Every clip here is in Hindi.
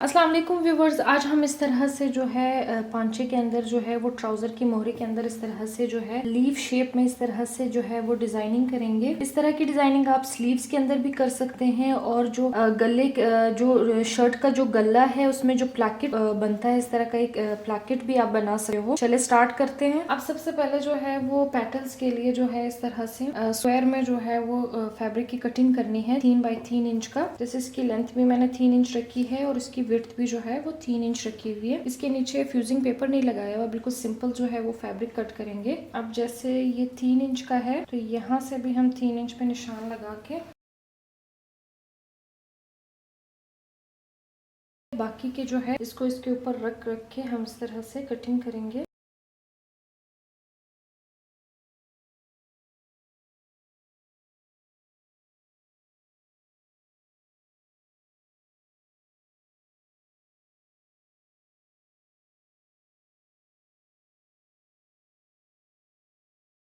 अस्सलाम वालेकुम व्यूवर्स, आज हम इस तरह से जो है पांचे के अंदर जो है वो ट्राउज़र की मोहरी के अंदर इस तरह से जो है लीफ शेप में इस तरह से जो है वो डिज़ाइनिंग करेंगे। इस तरह की डिज़ाइनिंग आप स्लीव्स के अंदर भी कर सकते हैं और जो गले जो शर्ट का जो गला है उसमें जो प्लाकेट बनता है, इस तरह का एक प्लाकेट भी आप बना सकते हो। चले स्टार्ट करते हैं। अब सबसे पहले जो है वो पेटल्स के लिए जो है इस तरह से स्क्वायर में जो है वो फैब्रिक की कटिंग करनी है 3 बाई 3 इंच का। जैसे इसकी लेंथ भी मैंने 3 इंच रखी है और इसकी विड्थ भी जो है वो 3 इंच रखी हुई है। इसके नीचे फ्यूजिंग पेपर नहीं लगाया हुआ, बिल्कुल सिंपल जो है वो फैब्रिक कट करेंगे। अब जैसे ये 3 इंच का है तो यहाँ से भी हम 3 इंच पे निशान लगा के बाकी के जो है इसको इसके ऊपर रख के हम इस तरह से कटिंग करेंगे।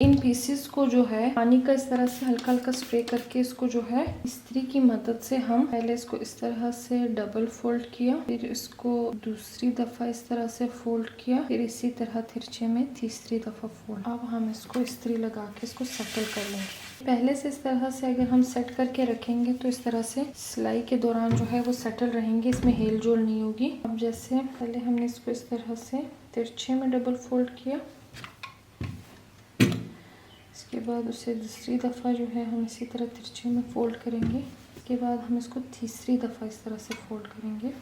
इन पीसेस को जो है पानी का इस तरह से हल्का हल्का स्प्रे करके इसको जो है इस्त्री की मदद से हम पहले इसको इस तरह से डबल फोल्ड किया, फिर इसको दूसरी दफा इस तरह से फोल्ड किया, फिर इसी तरह तिरछे में तीसरी दफा फोल्ड। अब हम इसको इस्त्री लगा के इसको सेटल कर लेंगे। पहले से इस तरह से अगर हम सेट करके रखेंगे तो इस तरह से सिलाई के दौरान जो है वो सेटल रहेंगे, इसमें हेल जोल नहीं होगी। अब जैसे पहले हमने इसको इस तरह से तिरछे में डबल फोल्ड किया, इसके बाद उसे दूसरी दफ़ा जो है हम इसी तरह तिरछे में फ़ोल्ड करेंगे। इसके बाद हम इसको तीसरी दफ़ा इस तरह से फ़ोल्ड करेंगे।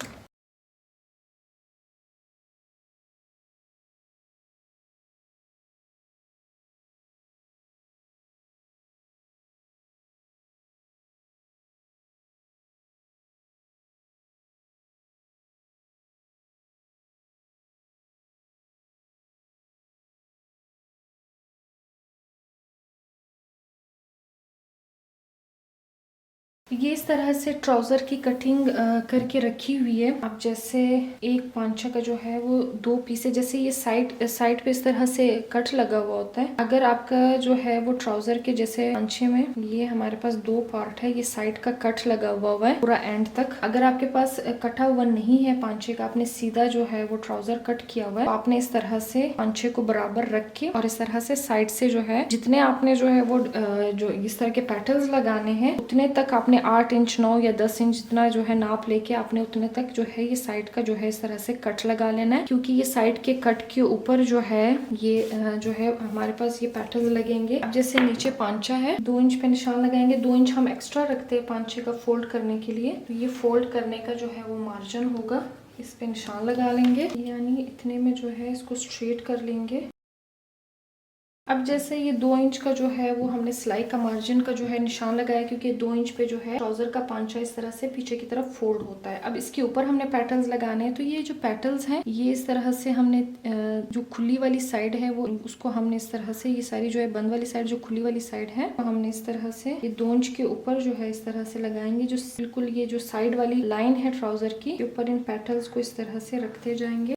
ये इस तरह से ट्राउज़र की कटिंग करके रखी हुई है। अब जैसे एक पांचा का जो है वो दो पीसे, जैसे ये साइड साइड पे इस तरह से कट लगा हुआ होता है। अगर आपका जो है वो ट्राउज़र के जैसे पांचे में ये हमारे पास दो पार्ट है, ये साइड का कट लगा हुआ है पूरा एंड तक। अगर आपके पास कटा हुआ नहीं है पांचे का, आपने सीधा जो है वो ट्राउज़र कट किया हुआ है, तो आपने इस तरह से पांचे को बराबर रख के और इस तरह से साइड से जो है जितने आपने जो है वो जो इस तरह के पैटर्न्स लगाने हैं उतने तक आपने 8 इंच 9 या 10 इंच जितना जो है नाप लेके आपने उतने तक जो है ये साइड का जो है इस तरह से कट लगा लेना है, क्योंकि ये साइड के कट के ऊपर जो है ये जो है हमारे पास ये पैटर्न लगेंगे। अब जैसे नीचे पांचा है 2 इंच पे निशान लगाएंगे, 2 इंच हम एक्स्ट्रा रखते हैं पांचे का फोल्ड करने के लिए, तो ये फोल्ड करने का जो है वो मार्जिन होगा, इस पे निशान लगा लेंगे, यानी इतने में जो है इसको स्ट्रेट कर लेंगे। अब जैसे ये 2 इंच का जो है वो हमने सिलाई का मार्जिन का जो है निशान लगाया, क्योंकि 2 इंच पे जो है ट्राउजर का पांचा इस तरह से पीछे की तरफ फोल्ड होता है। अब इसके ऊपर हमने पैटर्न्स लगाने हैं, तो ये जो पैटर्न्स हैं ये इस तरह से हमने जो खुली वाली साइड है वो उसको हमने इस तरह से, ये सारी जो है बंद वाली साइड जो खुली वाली साइड है तो हमने इस तरह से ये 2 इंच के ऊपर जो है इस तरह से लगाएंगे। जो बिल्कुल ये जो साइड वाली लाइन है ट्राउजर की ऊपर इन पैटर्न्स को इस तरह से रखते जाएंगे।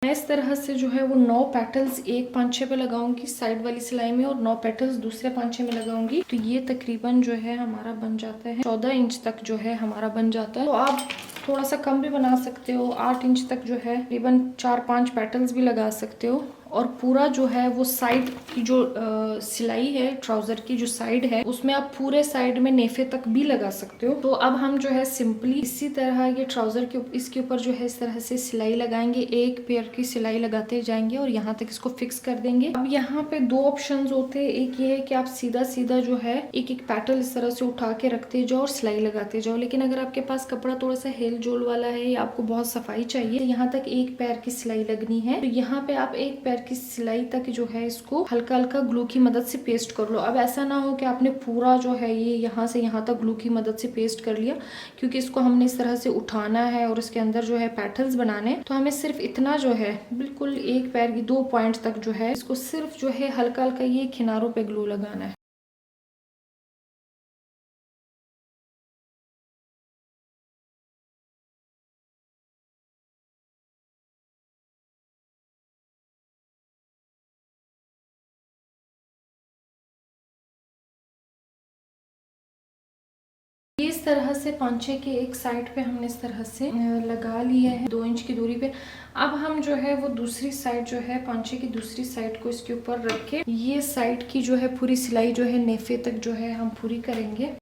मैं इस तरह से जो है वो 9 पेटल्स एक पांचे पे लगाऊंगी साइड वाली सिलाई में और 9 पेटल्स दूसरे पांचे में लगाऊंगी, तो ये तकरीबन जो है हमारा बन जाता है 14 इंच तक जो है हमारा बन जाता है। तो आप थोड़ा सा कम भी बना सकते हो, 8 इंच तक जो है तकरीबन 4-5 पेटल्स भी लगा सकते हो। और पूरा जो है वो साइड की जो सिलाई है ट्राउजर की जो साइड है उसमें आप पूरे साइड में नेफे तक भी लगा सकते हो। तो अब हम जो है सिंपली इसी तरह ये ट्राउजर के इसके ऊपर जो है इस तरह से सिलाई लगाएंगे, एक पेयर की सिलाई लगाते जाएंगे और यहाँ तक इसको फिक्स कर देंगे। अब यहाँ पे दो ऑप्शंस होते हैं, एक ये है कि आप सीधा सीधा जो है एक एक पैटल इस तरह से उठा के रखते जाओ और सिलाई लगाते जाओ, लेकिन अगर आपके पास कपड़ा थोड़ा सा हेल जोल वाला है या आपको बहुत सफाई चाहिए तो यहाँ तक एक पैर की सिलाई लगनी है, तो यहाँ पे आप एक पैर की सिलाई तक जो है इसको हल्का हल्का ग्लू की मदद से पेस्ट कर लो। अब ऐसा ना हो कि आपने पूरा जो है ये यहाँ से यहाँ तक ग्लू की मदद से पेस्ट कर लिया, क्योंकि इसको हमने इस तरह से उठाना है और इसके अंदर जो है पैटर्न्स बनाने, तो हमें सिर्फ इतना जो है बिल्कुल एक पैर की 2 पॉइंट तक जो है इसको सिर्फ जो है हल्का हल्का ये किनारों पे ग्लू लगाना है। इस तरह से पांचे के एक साइड पे हमने इस तरह से लगा लिए है 2 इंच की दूरी पे। अब हम जो है वो दूसरी साइड जो है पांचे की दूसरी साइड को इसके ऊपर रख के ये साइड की जो है पूरी सिलाई जो है नेफे तक जो है हम पूरी करेंगे।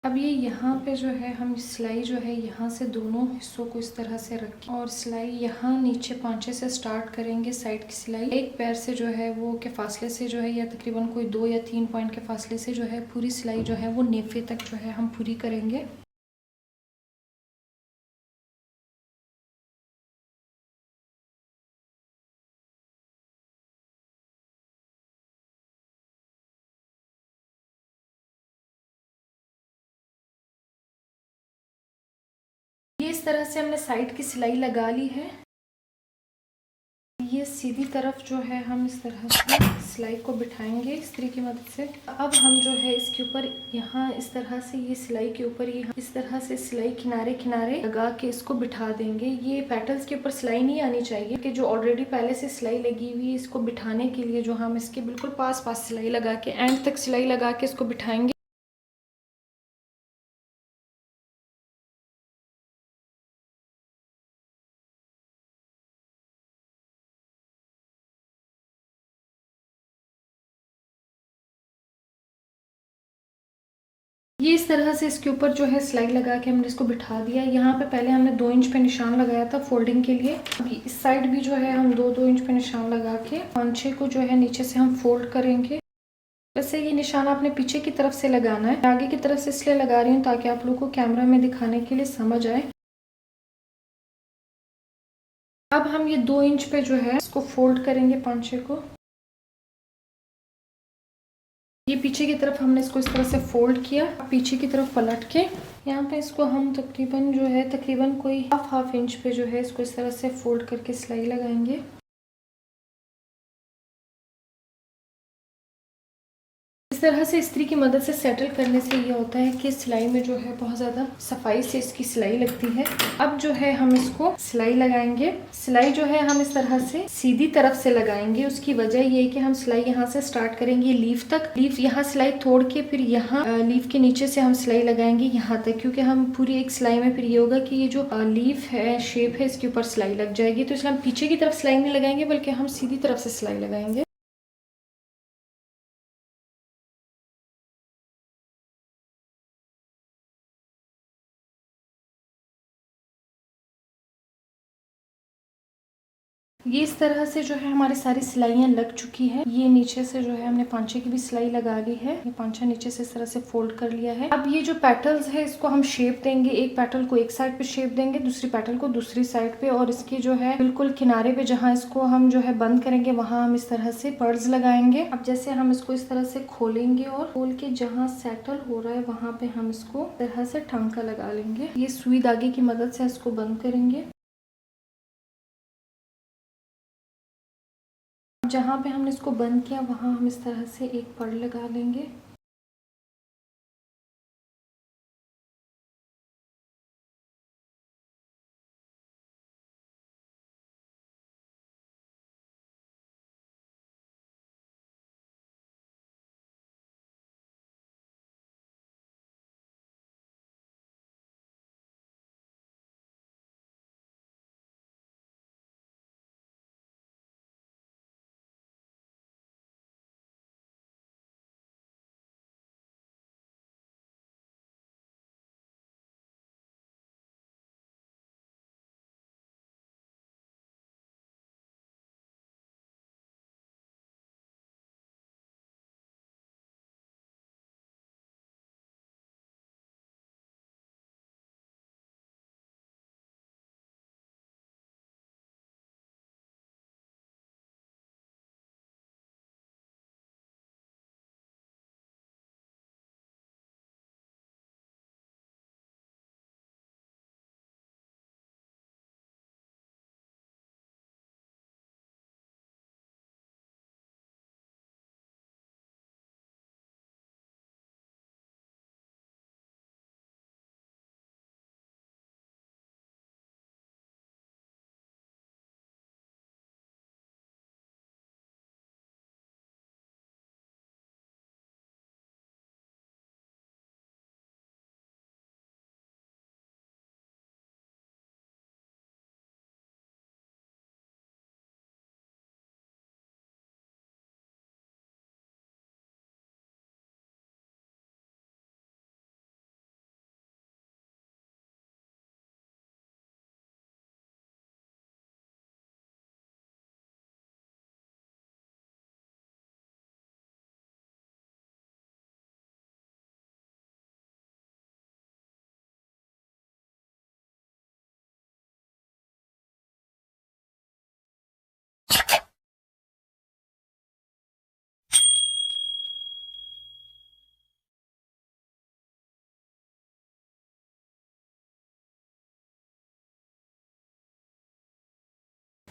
अब ये यहाँ पे जो है हम सिलाई जो है यहाँ से दोनों हिस्सों को इस तरह से रखें और सिलाई यहाँ नीचे पांचे से स्टार्ट करेंगे। साइड की सिलाई एक पैर से जो है वो के फासले से जो है या तकरीबन कोई 2 या 3 पॉइंट के फासले से जो है पूरी सिलाई जो है वो नेफे तक जो है हम पूरी करेंगे। ये इस तरह से हमने साइड की सिलाई लगा ली है। ये सीधी तरफ जो है हम इस तरह से सिलाई को बिठाएंगे इस्त्री की मदद से। अब हम जो है इसके ऊपर यहाँ इस तरह से ये सिलाई के ऊपर ये इस तरह से सिलाई किनारे किनारे लगा के इसको बिठा देंगे। ये पेटल्स के ऊपर सिलाई नहीं आनी चाहिए कि जो ऑलरेडी पहले से सिलाई लगी हुई है इसको बिठाने के लिए जो हम इसके बिल्कुल पास पास सिलाई लगा के एंड तक सिलाई लगा के इसको बिठाएंगे। ये इस तरह से इसके ऊपर जो है सिलाई लगा के हमने इसको बिठा दिया। यहाँ पे पहले हमने 2 इंच पे निशान लगाया था फोल्डिंग के लिए। अभी इस साइड भी जो है हम 2-2 इंच पे निशान लगा के पांचे को जो है नीचे से हम फोल्ड करेंगे। वैसे ये निशान आपने पीछे की तरफ से लगाना है, आगे की तरफ से इसलिए लगा रही हूँ ताकि आप लोगों को कैमरा में दिखाने के लिए समझ आए। अब हम ये 2 इंच पे जो है इसको फोल्ड करेंगे पांचे को। ये पीछे की तरफ हमने इसको इस तरह से फोल्ड किया, पीछे की तरफ पलट के यहाँ पे इसको हम तकरीबन जो है तकरीबन कोई हाफ इंच पे जो है इसको इस तरह से फोल्ड करके सिलाई लगाएंगे। इस तरह से इस्त्री की मदद से सेटल करने से ये होता है कि सिलाई में जो है बहुत ज़्यादा सफाई से इसकी सिलाई लगती है। अब जो है हम इसको सिलाई लगाएंगे। सिलाई जो है हम इस तरह से सीधी तरफ से लगाएंगे। उसकी वजह ये है कि हम सिलाई यहाँ से स्टार्ट करेंगे लीफ तक, लीफ यहाँ सिलाई तोड़ के फिर यहाँ लीफ के नीचे से हम सिलाई लगाएंगे यहाँ तक, क्योंकि हम पूरी एक सिलाई में फिर ये होगा कि ये जो लीफ है शेप है इसके ऊपर सिलाई लग जाएगी। तो इसलिए हम पीछे की तरफ सिलाई नहीं लगाएंगे बल्कि हम सीधी तरफ से सिलाई लगाएंगे। ये इस तरह से जो है हमारी सारी सिलाइयाँ लग चुकी है। ये नीचे से जो है हमने पांचे की भी सिलाई लगा ली है। ये पांचा नीचे से इस तरह से फोल्ड कर लिया है। अब ये जो पेटल्स है इसको हम शेप देंगे। एक पेटल को एक साइड पे शेप देंगे, दूसरी पेटल को दूसरी साइड पे, और इसके जो है बिल्कुल किनारे पे जहाँ इसको हम जो है बंद करेंगे वहाँ हम इस तरह से पर्ल्स लगाएंगे। अब जैसे हम इसको इस तरह से खोलेंगे और खोल के जहाँ सेटल हो रहा है वहाँ पे हम इसको तरह से टांका लगा लेंगे। ये सुई धागे की मदद से इसको बंद करेंगे। जहाँ पे हमने इसको बंद किया वहाँ हम इस तरह से एक पर्ल लगा लेंगे।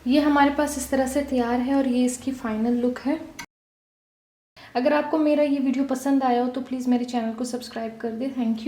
ये हमारे पास इस तरह से तैयार है और ये इसकी फाइनल लुक है। अगर आपको मेरा ये वीडियो पसंद आया हो तो प्लीज़ मेरे चैनल को सब्सक्राइब कर दें। Thank you.